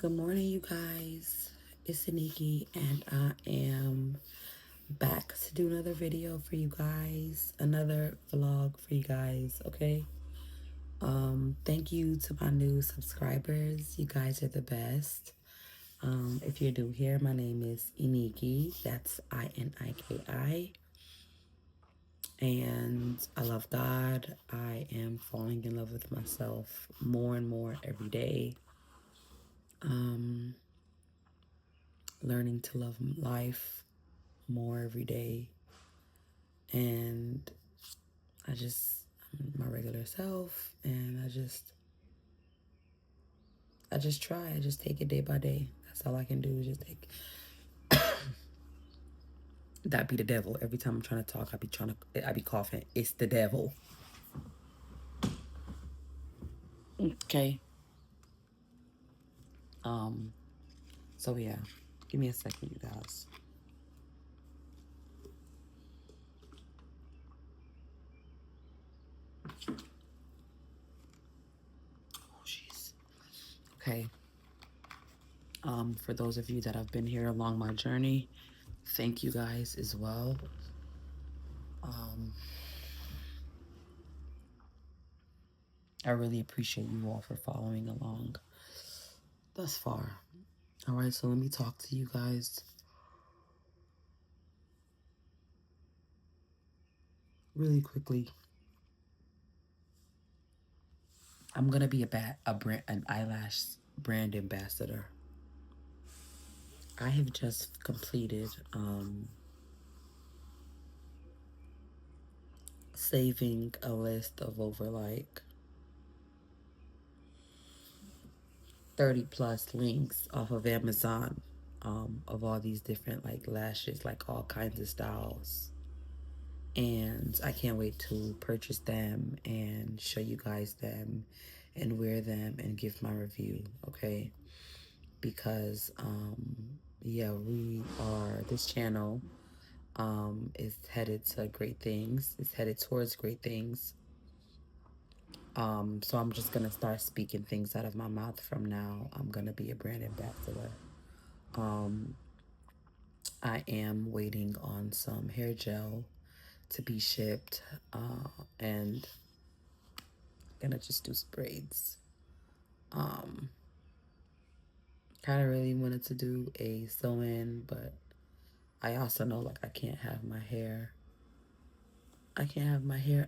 Good morning, you guys. It's Aniki, and I am back to do another video for you guys, another vlog for you guys, okay? Thank you to my new subscribers. You guys are the best. If you're new here, my name is Iniki. That's Iniki. And I love God. I am falling in love with myself more and more every day. Learning to love life more every day. And I'm my regular self, and I just try. I just take it day by day. That's all I can do is just take. That be the devil. Every time I'm trying to talk, I be coughing. It's the devil. Okay. So yeah, give me a second, you guys. Oh jeez. Okay. For those of you that have been here along my journey, thank you guys as well. I really appreciate you all for following along thus far. All right, so let me talk to you guys really quickly. I'm gonna be an eyelash brand ambassador. I have just completed saving a list of over like 30 plus links off of Amazon of all these different like lashes, like all kinds of styles. And I can't wait to purchase them and show you guys them and wear them and give my review, okay? Because yeah, this channel is headed to great things. It's headed towards great things. So I'm just gonna start speaking things out of my mouth from now. I'm gonna be a brand ambassador. I am waiting on some hair gel to be shipped, and gonna just do braids. Kind of really wanted to do a sew-in, but I also know like I can't have my hair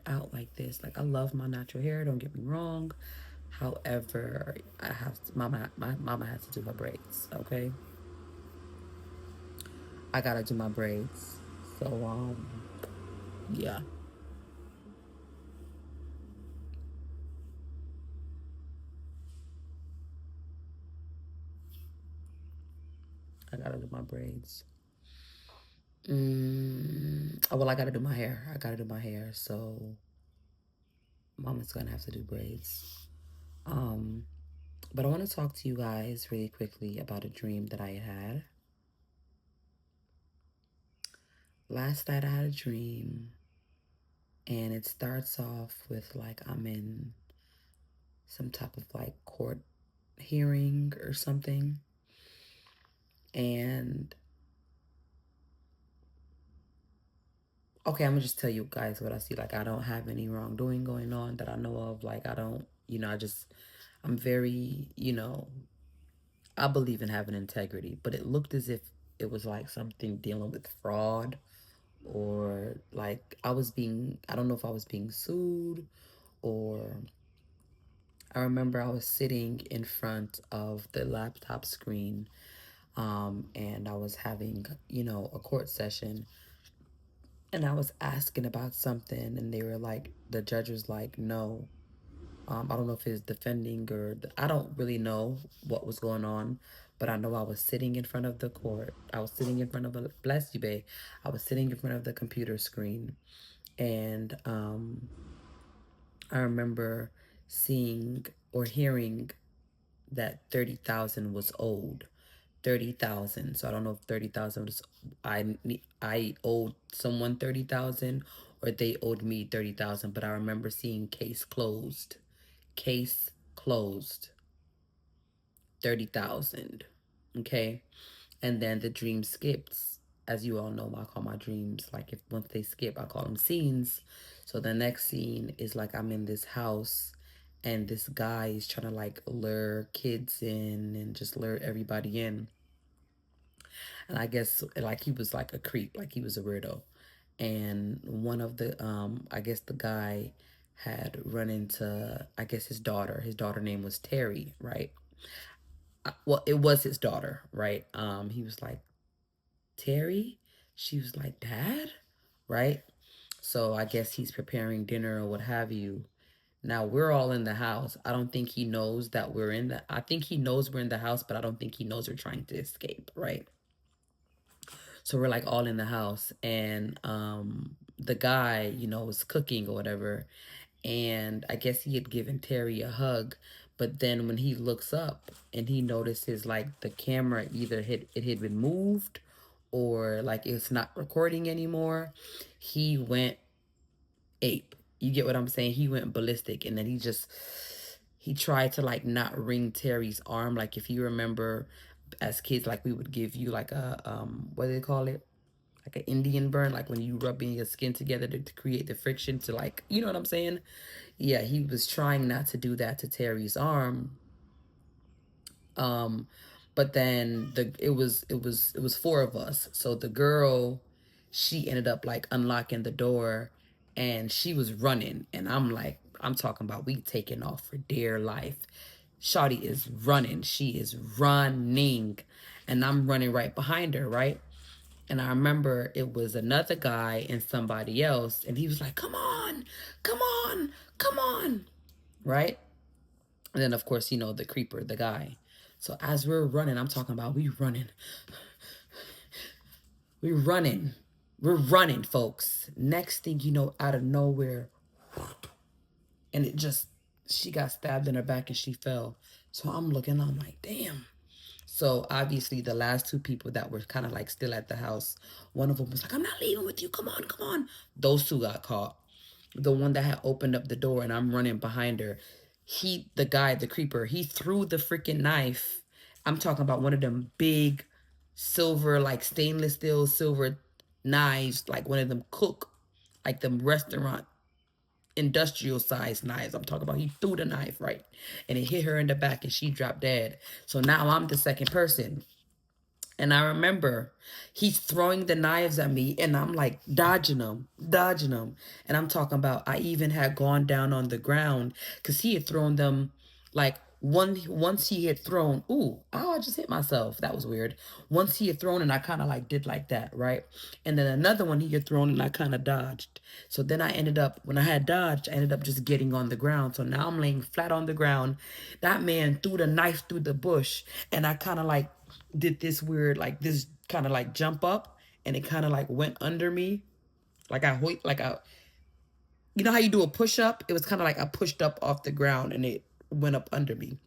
out like this. Like I love my natural hair, don't get me wrong. However, my mama has to do her braids, okay? I gotta do my braids. So yeah. I gotta do my braids. Oh, well, I gotta do my hair. So mama's gonna have to do braids. But I want to talk to you guys really quickly about a dream that I had. Last night I had a dream, and it starts off with like I'm in some type of like court hearing or something. And okay, I'm gonna just tell you guys what I see. Like I don't have any wrongdoing going on that I know of. Like I don't, I'm very, I believe in having integrity, but it looked as if it was like something dealing with fraud, or like I don't know if I was being sued, or I remember I was sitting in front of the laptop screen, and I was having, a court session, and I was asking about something, and the judge was like, no. I don't know if it's defending I don't really know what was going on, but I know I was sitting in front of the court. I was sitting in front of bless you, babe. I was sitting in front of the computer screen, and I remember seeing or hearing that 30,000 was owed. 30,000. So I don't know if 30,000 was I owed someone 30,000 or they owed me 30,000, but I remember seeing case closed. Case closed. 30,000. Okay. And then the dream skips. As you all know, I call my dreams, like, if once they skip, I call them scenes. So the next scene is like I'm in this house and this guy is trying to like lure kids in and just lure everybody in. And I guess like he was like a creep, like he was a weirdo. And one of the I guess the guy had run into, I guess, his daughter. His daughter name was Terry, right? Well, it was his daughter, right? He was like, Terry? She was like, Dad? Right? So I guess he's preparing dinner or what have you. Now we're all in the house. I don't think he knows that we're in the, I think he knows we're in the house, but I don't think he knows we're trying to escape, right? So we're like all in the house, and the guy, was cooking or whatever, and I guess he had given Terry a hug, but then when he looks up and he notices like the camera either had been moved or like it's not recording anymore, he went ape. You get what I'm saying? He went ballistic, and then he tried to like not wring Terry's arm. Like, if you remember, as kids, like we would give you like a what do they call it? Like an Indian burn, like when you rubbing your skin together to create the friction to, like, you know what I'm saying? Yeah, he was trying not to do that to Terry's arm. Um, but then it was four of us. So the girl, she ended up like unlocking the door, and she was running, and I'm talking about we taking off for dear life. Shawty is running. She is running, and I'm running right behind her, right? And I remember it was another guy and somebody else, and he was like, "Come on, come on, come on," right? And then, of course, the creeper, the guy. So as we're running, I'm talking about we're running, we're running, folks. Next thing you know, out of nowhere, and she got stabbed in her back and she fell. So I'm looking, I'm like, damn. So obviously the last two people that were kind of like still at the house, one of them was like, I'm not leaving with you. Come on, come on. Those two got caught. The one that had opened up the door and I'm running behind her, the guy, the creeper, he threw the freaking knife. I'm talking about one of them big silver, like stainless steel silver knives, like one of them like them restaurant industrial sized knives. I'm talking about, he threw the knife, right? And it hit her in the back and she dropped dead. So now I'm the second person. And I remember he's throwing the knives at me and I'm like dodging them, dodging them. And I'm talking about, I even had gone down on the ground because he had thrown them like once he had thrown, I just hit myself. That was weird. Once he had thrown and I kind of like did like that, right? And then another one he had thrown and I kind of dodged. So then I ended up, when I had dodged, I ended up just getting on the ground. So now I'm laying flat on the ground. That man threw the knife through the bush and I kind of like did this weird, like this kind of like jump up, and it kind of like went under me. Like you know how you do a push up? It was kind of like I pushed up off the ground and it went up under me.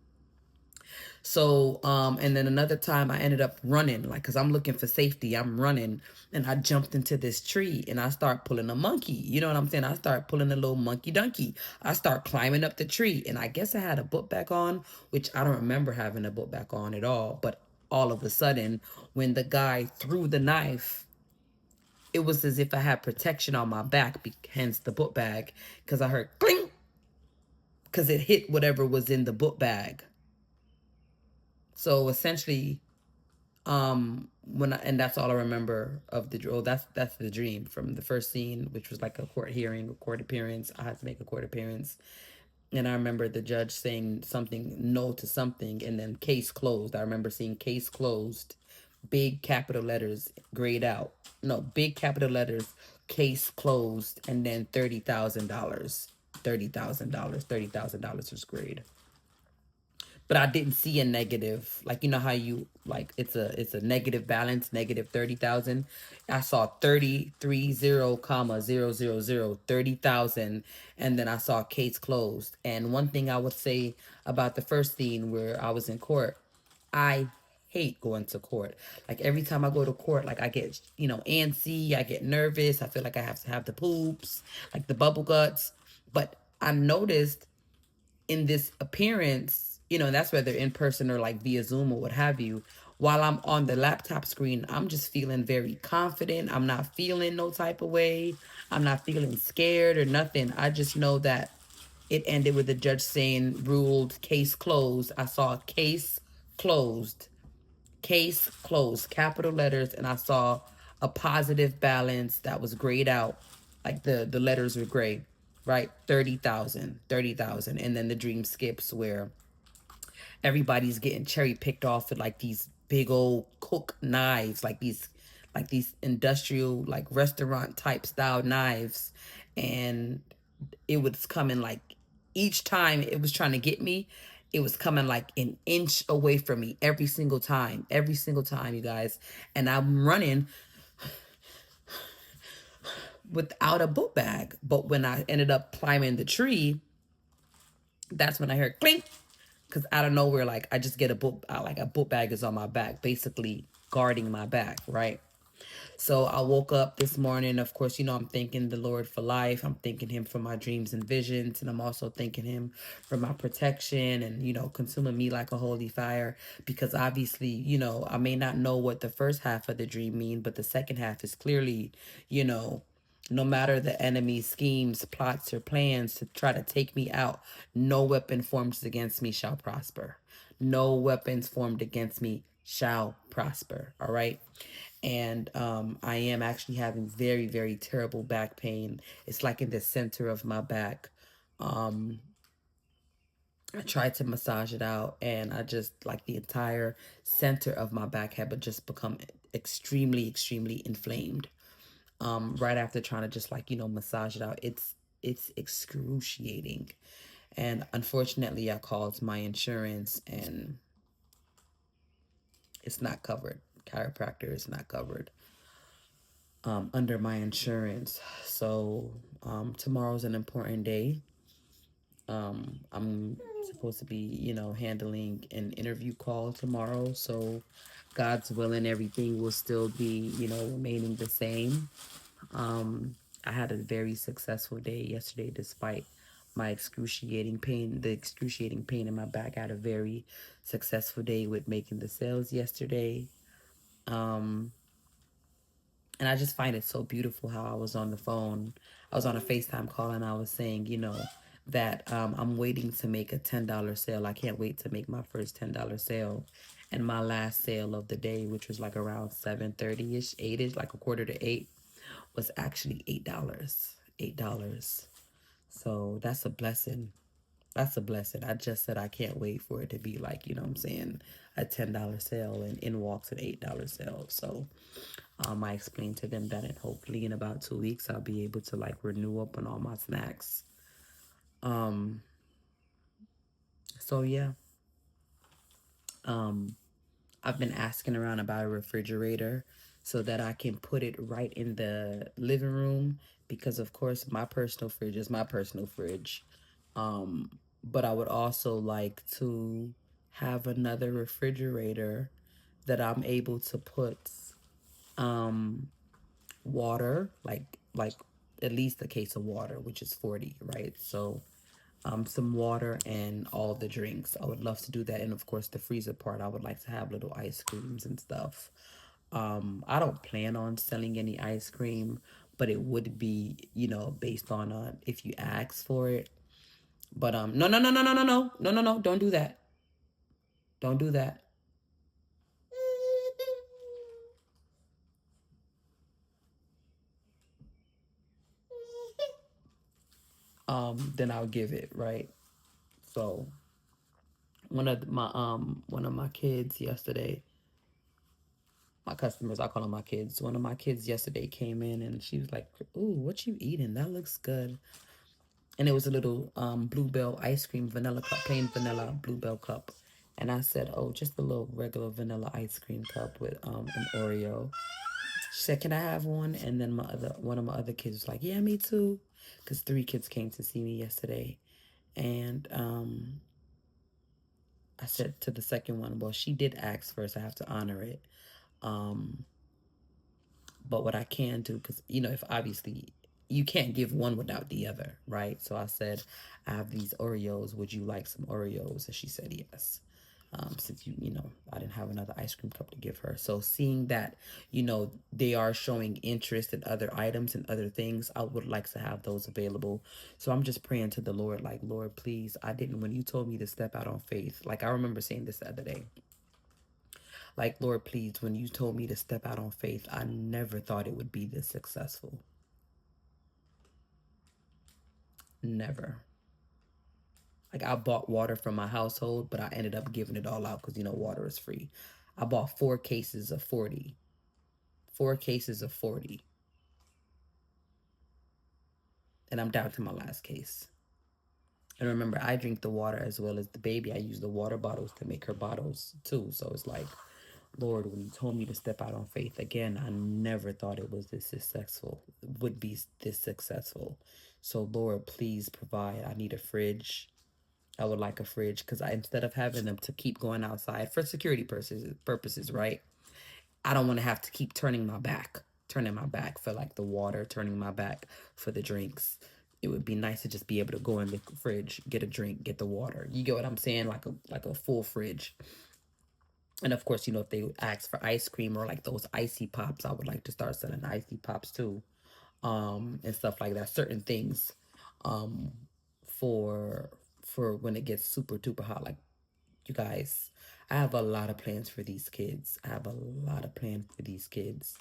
So, and then another time I ended up running, like, cause I'm looking for safety. I'm running and I jumped into this tree and I start pulling a monkey. You know what I'm saying? I start pulling a little monkey donkey. I start climbing up the tree and I guess I had a book back on, which I don't remember having a book back on at all. But all of a sudden, when the guy threw the knife, it was as if I had protection on my back, hence the book bag, because I heard cling, because it hit whatever was in the book bag. So essentially, and that's all I remember of the, that's the dream from the first scene, which was like a court hearing, a court appearance. I had to make a court appearance. And I remember the judge saying something, no to something, and then case closed. I remember seeing case closed, big capital letters, grayed out. No, big capital letters, case closed, and then $30,000. $30,000 was grayed. But I didn't see a negative. Like, you know how you, like, it's a negative balance, negative 30,000. I saw 30 comma 000 30,000, and then I saw case closed. And one thing I would say about the first scene where I was in court, I hate going to court. Like, every time I go to court, like, I get, antsy, I get nervous, I feel like I have to have the poops, like the bubble guts. But I noticed in this appearance, that's whether in person or like via Zoom or what have you. While I'm on the laptop screen, I'm just feeling very confident. I'm not feeling no type of way. I'm not feeling scared or nothing. I just know that it ended with the judge saying, ruled, case closed. I saw case closed, case closed, capital letters, and I saw a positive balance that was grayed out. Like the letters were gray, right? 30,000, 30,000, and then the dream skips where everybody's getting cherry picked off with like these big old cook knives, like these industrial like restaurant type style knives, and it was coming like each time it was trying to get me, it was coming like an inch away from me every single time, you guys. And I'm running without a book bag. But when I ended up climbing the tree, that's when I heard clink, because out of nowhere, like I just get a book, like a book bag is on my back, basically guarding my back, right? So I woke up this morning. Of course, I'm thanking the Lord for life. I'm thanking Him for my dreams and visions. And I'm also thanking Him for my protection and, consuming me like a holy fire. Because obviously, I may not know what the first half of the dream mean, but the second half is clearly, you know, no matter the enemy's schemes, plots, or plans to try to take me out, no weapon formed against me shall prosper. No weapons formed against me shall prosper. All right. And I am actually having very, very terrible back pain. It's like in the center of my back. Um, I tried to massage it out, and I just like the entire center of my back had just become extremely, extremely inflamed. Right after trying to just like massage it out, it's excruciating. And unfortunately, I called my insurance, and it's not covered. Chiropractor is not covered under my insurance. So tomorrow's an important day. I'm supposed to be, handling an interview call tomorrow. So God's willing, everything will still be, remaining the same. I had a very successful day yesterday, despite my the excruciating pain in my back. I had a very successful day with making the sales yesterday. Um, and I just find it so beautiful how I was on the phone. I was on a FaceTime call, and I was saying, that I'm waiting to make a $10 sale. I can't wait to make my first $10 sale. And my last sale of the day, which was like around 7:30ish, 8ish, like a quarter to 8, was actually $8. $8. So that's a blessing. That's a blessing. I just said I can't wait for it to be like, what I'm saying, a $10 sale, and in walks an $8 sale. So I explained to them that hopefully in about 2 weeks I'll be able to like renew up on all my snacks. Um, so yeah. Um, I've been asking around about a refrigerator so that I can put it right in the living room, because of course my personal fridge is my personal fridge. Um, but I would also like to have another refrigerator that I'm able to put um water, like at least a case of water, which is 40, right? So some water and all the drinks. I would love to do that. And of course, the freezer part, I would like to have little ice creams and stuff. I don't plan on selling any ice cream, but it would be, based on if you ask for it. But no, no, no, no, no, no, no, no, no, no, don't do that. Don't do that. Then I'll give it, right? So one of my kids yesterday, my customers, I call them my kids. One of my kids yesterday came in, and she was like, "Ooh, what you eating? That looks good." And it was a little Bluebell ice cream, vanilla cup, plain vanilla Bluebell cup. And I said, "Oh, just a little regular vanilla ice cream cup with an Oreo." She said, "Can I have one?" And then one of my other kids was like, "Yeah, me too," because 3 kids came to see me yesterday. And I said to the second one, "Well, she did ask first. I have to honor it." Um, but what I can do, because if obviously you can't give one without the other, right? So I said, I have these Oreos. Would you like some Oreos? And she said yes. Since I didn't have another ice cream cup to give her. So seeing that, they are showing interest in other items and other things, I would like to have those available. So I'm just praying to the Lord, like, Lord, please, when you told me to step out on faith, like I remember saying this the other day, like, Lord, please, when you told me to step out on faith, I never thought it would be this successful. Never. Like I bought water from my household, but I ended up giving it all out because water is free. I bought 4 cases of 40. 4 cases of 40. And I'm down to my last case. And remember, I drink the water as well as the baby. I use the water bottles to make her bottles too. So it's like, Lord, when you told me to step out on faith again, I never thought it was this successful, would be this successful. So Lord, please provide. I need a fridge. I would like a fridge because instead of having them to keep going outside for security purposes, right? I don't want to have to keep turning my back for like the water, turning my back for the drinks. It would be nice to just be able to go in the fridge, get a drink, get the water. You get what I'm saying? Like a full fridge. And of course, if they ask for ice cream or like those icy pops, I would like to start selling icy pops too. And stuff like that. Certain things um for when it gets super duper hot. Like, you guys, I have a lot of plans for these kids. I have a lot of plans for these kids.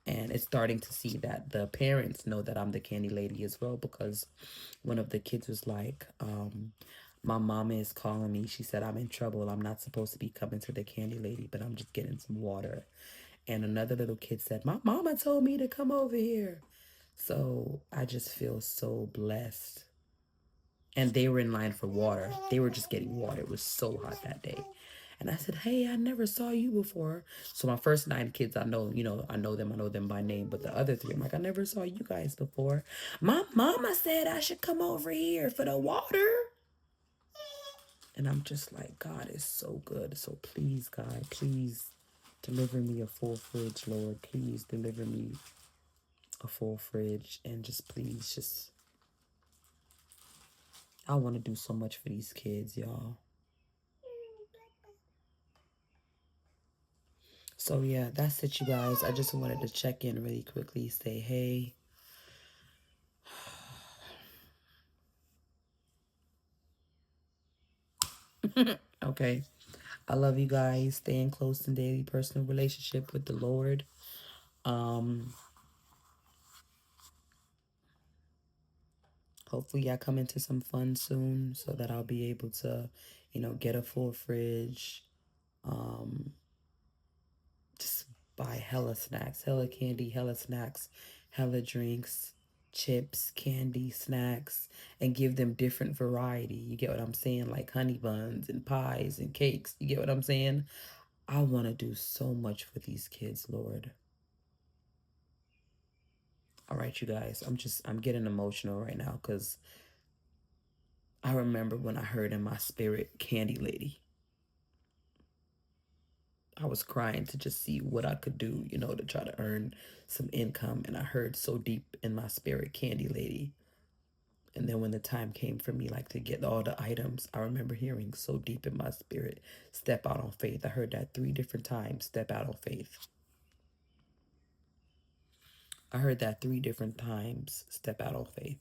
And it's starting to see that the parents know that I'm the candy lady as well, because one of the kids was like, my mama is calling me. She said I'm in trouble. I'm not supposed to be coming to the candy lady, but I'm just getting some water. And another little kid said, my mama told me to come over here. So I just feel so blessed. And they were in line for water. They were just getting water. It was so hot that day. And I said, hey, I never saw you before. So my first 9 kids, I know, I know them by name. But the other 3, I'm like, I never saw you guys before. My mama said I should come over here for the water. And I'm just like, God is so good. So please, God, please deliver me a full fridge, Lord. Please deliver me a full fridge. And just please, I want to do so much for these kids, y'all. So yeah, that's it, you guys. I just wanted to check in really quickly, say hey. Okay. I love you guys. Staying close in daily personal relationship with the Lord. Um, Hopefully I come into some fun soon so that I'll be able to, get a full fridge. Um, just buy hella snacks, hella candy, hella snacks, hella drinks, chips, candy, snacks, and give them different variety. You get what I'm saying? Like honey buns and pies and cakes. You get what I'm saying? I want to do so much for these kids, Lord. All right, you guys. I'm getting emotional right now because I remember when I heard in my spirit, Candy Lady. I was crying to just see what I could do, to try to earn some income. And I heard so deep in my spirit, Candy Lady. And then when the time came for me, like to get all the items, I remember hearing so deep in my spirit, step out on faith. I heard that 3 different times, step out on faith. I heard that 3 different times, step out on faith.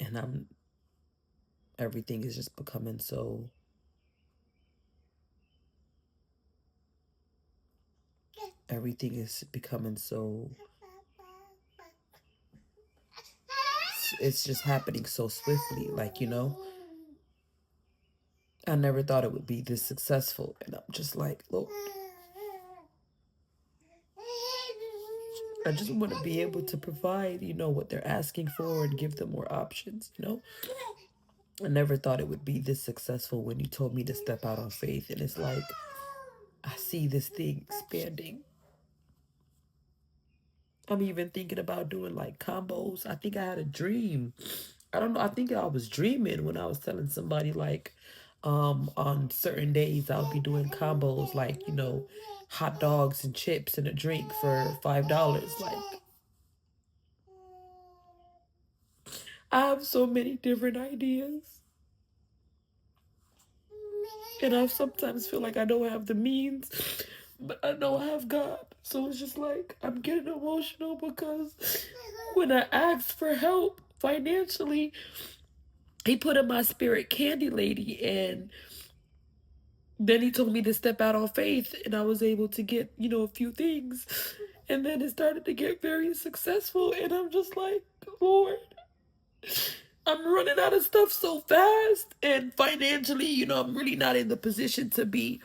And everything is just becoming so, everything is becoming so, it's just happening so swiftly. Like, I never thought it would be this successful. And I'm just like, Lord, I just want to be able to provide, what they're asking for and give them more options. I never thought it would be this successful when you told me to step out on faith. And it's like, I see this thing expanding. I'm even thinking about doing like combos. I think I had a dream I don't know. I think I was dreaming when I was telling somebody like, on certain days I'll be doing combos like, hot dogs and chips and a drink for $5. Like, I have so many different ideas. And I sometimes feel like I don't have the means, but I know I have God. So it's just like I'm getting emotional because when I asked for help financially, he put in my spirit Candy Lady, and then he told me to step out on faith, and I was able to get, a few things. And then it started to get very successful, and I'm just like, Lord, I'm running out of stuff so fast. And financially, I'm really not in the position to be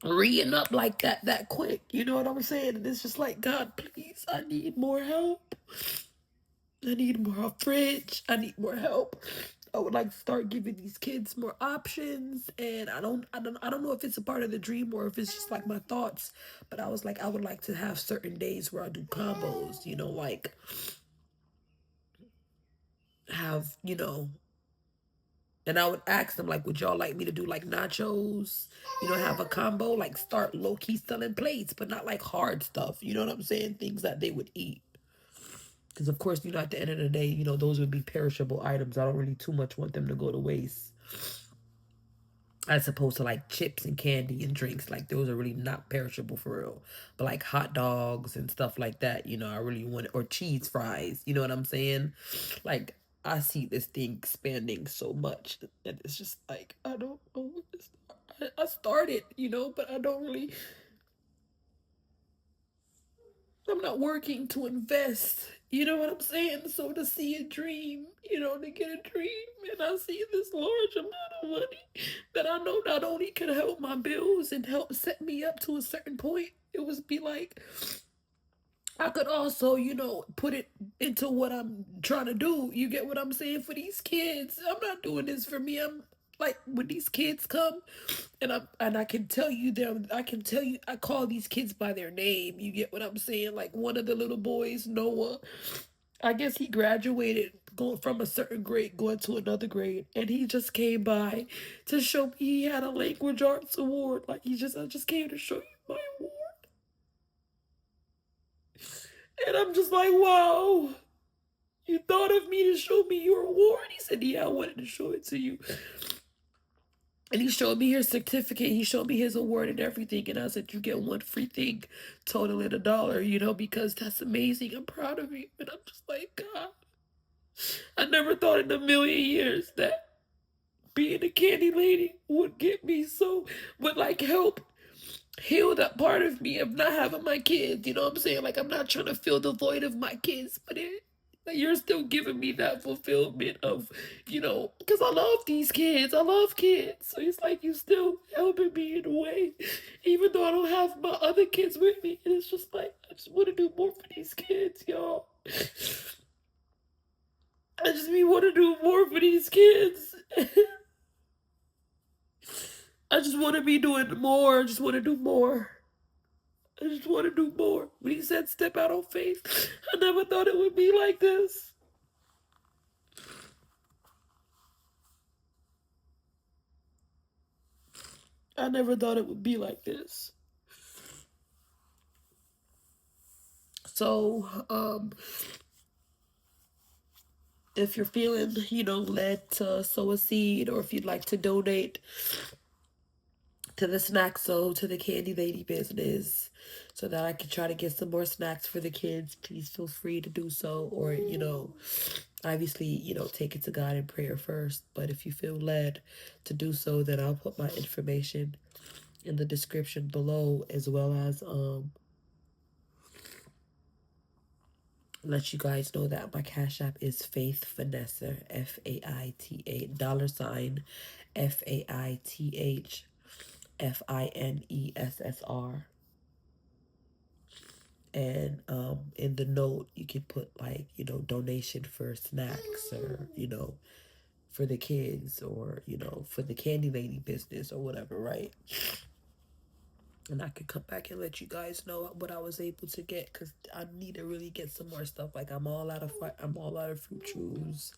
re up like that quick. You know what I'm saying? And it's just like, God, please, I need more help. I need more fridge. I need more help. I would like to start giving these kids more options, and I don't know if it's a part of the dream or if it's just like my thoughts. But I was like, I would like to have certain days where I do combos. Like have and I would ask them like, would y'all like me to do like nachos? Have a combo, like start low key selling plates, but not like hard stuff. You know what I'm saying? Things that they would eat. Because of course, at the end of the day, those would be perishable items. I don't really too much want them to go to waste. As opposed to like chips and candy and drinks, like those are really not perishable for real. But like hot dogs and stuff like that, I really want it. Or cheese fries, you know what I'm saying? Like I see this thing expanding so much, and it's just like I don't know where to start. I started, but I don't really. I'm not working to invest. You know what I'm saying? So to see a dream, to get a dream, and I see this large amount of money that I know not only can help my bills and help set me up to a certain point, it was be like I could also, put it into what I'm trying to do. You get what I'm saying? For these kids, I'm not doing this for me. I'm like when these kids come, and I can tell you them. I can tell you. I call these kids by their name. You get what I'm saying? Like one of the little boys, Noah. I guess he graduated going from a certain grade going to another grade, and he just came by to show me he had a language arts award. Like I just came to show you my award. And I'm just like, wow, you thought of me to show me your award? He said, yeah, I wanted to show it to you. And he showed me his certificate. He showed me his award and everything. And I said, you get one free thing, totaling $1, because that's amazing. I'm proud of you. And I'm just like, God, I never thought in a million years that being a candy lady would get me would like help heal that part of me of not having my kids. You know what I'm saying? Like, I'm not trying to fill the void of my kids, but you're still giving me that fulfillment of, because I love these kids. I love kids. So it's like you still helping me in a way, even though I don't have my other kids with me. And it's just like, I just want to do more for these kids, y'all. I just want to do more for these kids. I just want to be doing more. I just want to do more. I just want to do more. When he said step out on faith, I never thought it would be like this. I never thought it would be like this. So, if you're feeling, led to sow a seed, or if you'd like to donate to the snack so to the candy lady business, so that I can try to get some more snacks for the kids, please feel free to do so. Or, obviously, take it to God in prayer first. But if you feel led to do so, then I'll put my information in the description below, as well as let you guys know that my Cash App is FaithFinesser, FAITA, $FAITHFINESSR. And in the note you can put like, donation for snacks, or for the kids, or for the candy lady business, or whatever, right? And I could come back and let you guys know what I was able to get, because I need to really get some more stuff. Like I'm all out of fruit chews.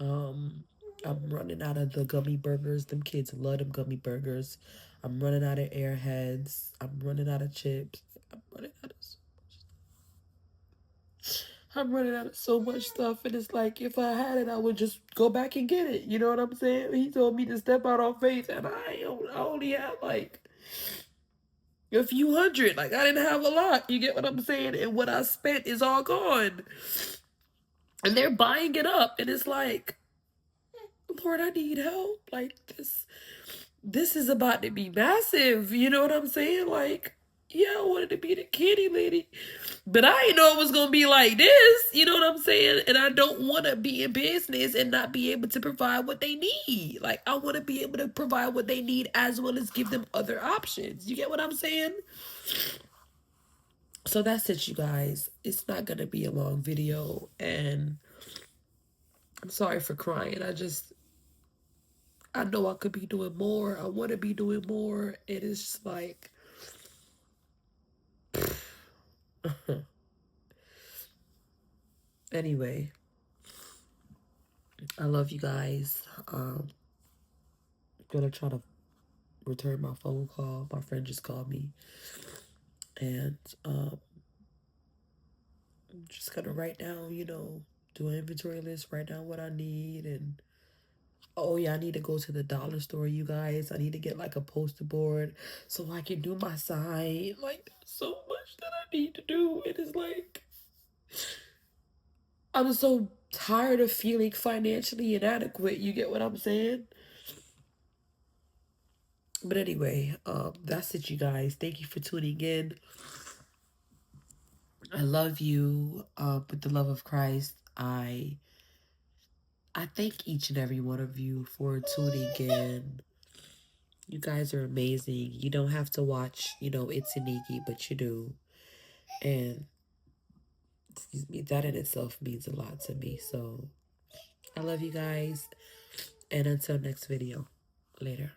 I'm running out of the gummy burgers. Them kids love them gummy burgers. I'm running out of Airheads. I'm running out of chips. I'm running out of I'm running out of so much stuff, and it's like if I had it, I would just go back and get it. You know what I'm saying? He told me to step out on faith, and I only had like a few hundred. Like I didn't have a lot. You get what I'm saying? And what I spent is all gone, and they're buying it up, and it's like, Lord, I need help. Like this is about to be massive. You know what I'm saying? Like, yeah, I wanted to be the kitty lady, but I didn't know it was gonna be like this. You know what I'm saying? And I don't want to be in business and not be able to provide what they need. Like, I want to be able to provide what they need as well as give them other options. You get what I'm saying? So that's it, you guys. It's not gonna be a long video, and I'm sorry for crying. I know I could be doing more. I want to be doing more. It is just like, anyway, I love you guys. Gonna try to return my phone call. My friend just called me, and I'm just gonna write down, do an inventory list, write down what I need, and oh yeah, I need to go to the dollar store, you guys. I need to get like a poster board so I can do my sign. Like, there's so much that I need to do. It is like I'm so tired of feeling financially inadequate. You get what I'm saying? But anyway, that's it, you guys. Thank you for tuning in. I love you with the love of Christ. I thank each and every one of you for tuning in. You guys are amazing. You don't have to watch, It's Aniki, but you do. And excuse me, that in itself means a lot to me. So I love you guys. And until next video. Later.